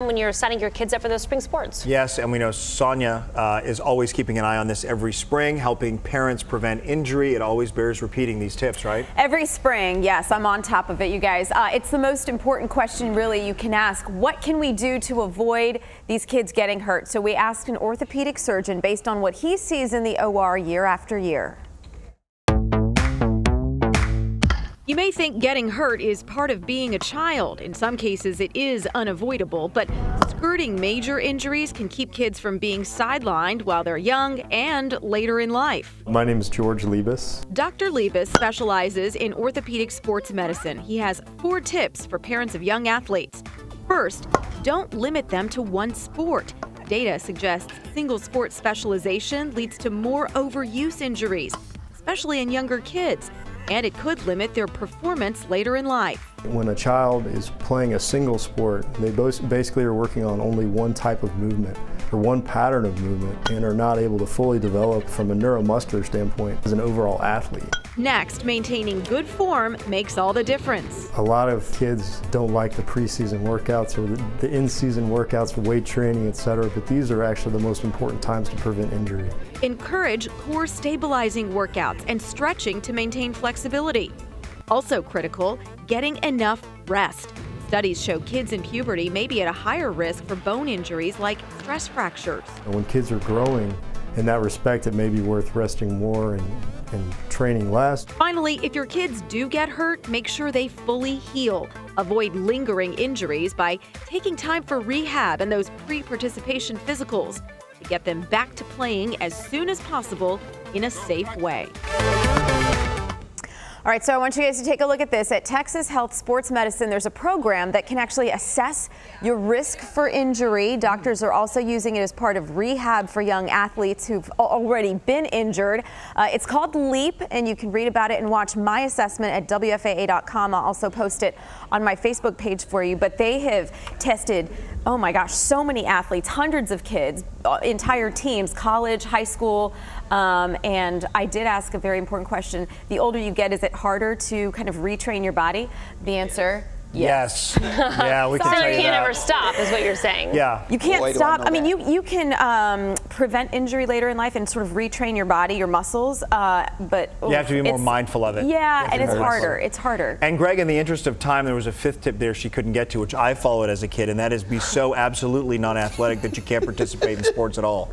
when you're signing your kids up for those spring sports. Yes, and we know Sonia is always keeping an eye on this every spring, helping parents prevent injury. It always bears repeating these tips, right? Every spring, yes, I'm on top of it, you guys. It's the most important question really you can ask. What can we do to avoid these kids getting hurt? So we asked an orthopedic surgeon based on what he sees in the OR year after year. You may think getting hurt is part of being a child. In some cases, it is unavoidable, but skirting major injuries can keep kids from being sidelined while they're young and later in life. My name is George Liebes. Dr. Liebes specializes in orthopedic sports medicine. He has 4 tips for parents of young athletes. First, don't limit them to one sport. Data suggests single sport specialization leads to more overuse injuries, especially in younger kids, and it could limit their performance later in life. When a child is playing a single sport, they basically are working on only one type of movement or one pattern of movement and are not able to fully develop from a neuromuscular standpoint as an overall athlete. Next, maintaining good form makes all the difference. A lot of kids don't like the preseason workouts or the in-season workouts for weight training, etc., but these are actually the most important times to prevent injury. Encourage core stabilizing workouts and stretching to maintain flexibility. Also critical, getting enough rest. Studies show kids in puberty may be at a higher risk for bone injuries like stress fractures. When kids are growing, in that respect, it may be worth resting more and training less. Finally, if your kids do get hurt, make sure they fully heal. Avoid lingering injuries by taking time for rehab and those pre-participation physicals to get them back to playing as soon as possible in a safe way. All right, so I want you guys to take a look at this. At Texas Health Sports Medicine, there's a program that can actually assess your risk for injury. Doctors are also using it as part of rehab for young athletes who've already been injured. It's called LEAP, and you can read about it and watch my assessment at WFAA.com. I'll also post it on my Facebook page for you. But they have tested, oh my gosh, so many athletes, hundreds of kids, entire teams, college, high school, and I did ask a very important question. The older you get, is it harder to kind of retrain your body? The answer, yes. Yeah, we can So tell you you can't that. ever stop, is what you're saying. Yeah. You can't Boy, do I stop. know I mean, that. you can prevent injury later in life and sort of retrain your body, your muscles, but You have to be more it's- mindful of it. Yeah, and it's more harder. mindful. It's harder. And Greg, in the interest of time, there was a 5th tip there she couldn't get to, which I followed as a kid, and that is be so absolutely non-athletic that you can't participate in sports at all.